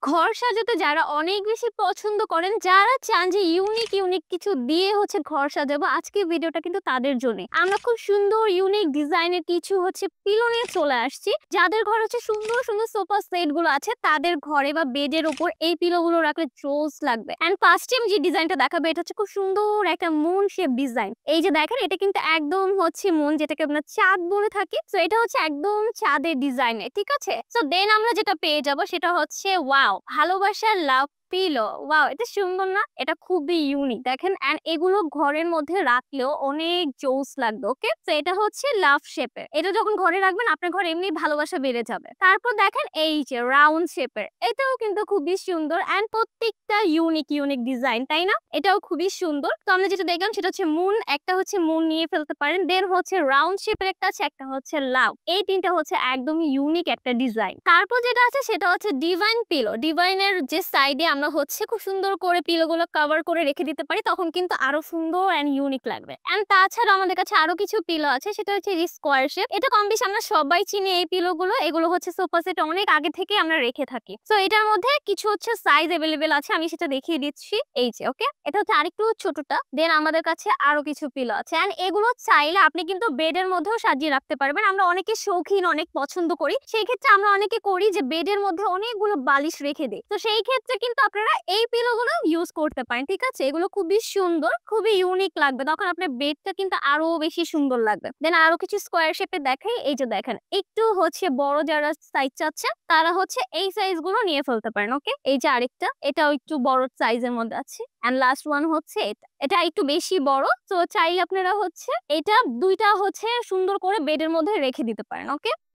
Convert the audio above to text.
ঘর সাজাতে যারা অনেক বেশি পছন্দ করেন, যারা চান যে ইউনিক কিছু দিয়ে ঘর সাজাবো, আজকের ভিডিওটা কিন্তু তাদের জন্যই। আমরা খুব সুন্দর ইউনিক ডিজাইনের কিছু পিলো নিয়ে চলে আসছি। যাদের ঘরে সুন্দর সোফা সেট গুলো আছে, তাদের ঘরে বা বেডের উপর এই পিলো গুলো রাখলে জোস লাগবে। এন্ড ফার্স্ট টাইম যে ডিজাইনটা দেখাবে, এটা খুব সুন্দর একটা মুন শেপ ডিজাইন। এই যে দেখেন, এটা কিন্তু একদম মুন, যেটাকে আমরা চাঁদ বলে থাকি। তো এটা একদম চাঁদের ডিজাইনের, ঠিক আছে? তো দেন আমরা যেটা পেয়ে যাবো সেটা ওয়াও, ভালোবাসার লাভ পিলো। ওয়াও, এটা সুন্দর না? এটা খুবই ইউনিক দেখেন। এন্ড এগুলো ঘরের মধ্যে রাখলেও অনেক জোস লাগবে। ওকে, তো এটা লাভ শেপের। এটা যখন ঘরে রাখবেন, আপনার ঘরে এমনি ভালোবাসা বেড়ে যাবে। তারপর দেখেন এই যে রাউন্ড শেপের, এটাও কিন্তু খুবই সুন্দর। এন্ড প্রত্যেকটা ইউনিক ডিজাইন, তাই না? এটাও খুবই সুন্দর। তো আমরা যেটা দেখলাম সেটা মুন, একটা মুন নিয়ে ফেলতে পারেন। দেন রাউন্ড শেপের একটা আছে, একটা লাভ। এই তিনটা একদম ইউনিক একটা ডিজাইন। তারপর যেটা আছে সেটা ডিভাইন পিলো। ডিভাইনের যে সাইডে আমরা খুব সুন্দর করে পিলো গুলো কভার করে রেখে দিতে পারি, তখন কিন্তু আরো সুন্দর এন্ড ইউনিক লাগবে। এন্ড তাছাড়া আমাদের কাছে আরো কিছু পিলো আছে, সেটা স্কোয়ার শেপ। এটা কম বেশি আমরা সবাই চিনি এই পিলো গুলো। এগুলো সোফা সেট অনেক আগে থেকে আমরা রেখে থাকি। তো এটার মধ্যে কিছু সাইজ অ্যাভেলেবেল আছে, আমি সেটা দেখিয়ে দিচ্ছি। এই যে ওকে, এটা আরেকটু ছোটটা। দেন আমাদের কাছে আরো কিছু পিলো আছে। এন্ড এগুলো চাইলে আপনি কিন্তু বেডের মধ্যেও সাজিয়ে রাখতে পারবেন। আমরা অনেকে শৌখিন, অনেক পছন্দ করি। সেই ক্ষেত্রে আমরা অনেকে করি যে বেডের মধ্যে অনেকগুলো বালিশ রেখে দিই। তো সেই ক্ষেত্রে কিন্তু আপনারা এই পিলো গুলো ইউজ করতে পারেন, ঠিক আছে? এগুলো খুবই সুন্দর, খুবই ইউনিক লাগবে, তখন আপনার বেডটা কিন্তু আরো বেশি সুন্দর লাগবে। দেন আরো কিছু স্কোয়ার শেপে দেখাই। এই যে দেখেন, একটু বড় যারা সাইজ চাচ্ছে, তারা এই সাইজ গুলো নিয়ে ফেলতে পারেন। ওকে, এই যে আরেকটা, এটাও একটু বড় সাইজের মধ্যে আছে। এন্ড লাস্ট ওয়ান এটা। এটা একটু বেশি বড়, তো চাইলে আপনারা এটা দুইটা সুন্দর করে বেডের মধ্যে রেখে দিতে পারেন। ওকে।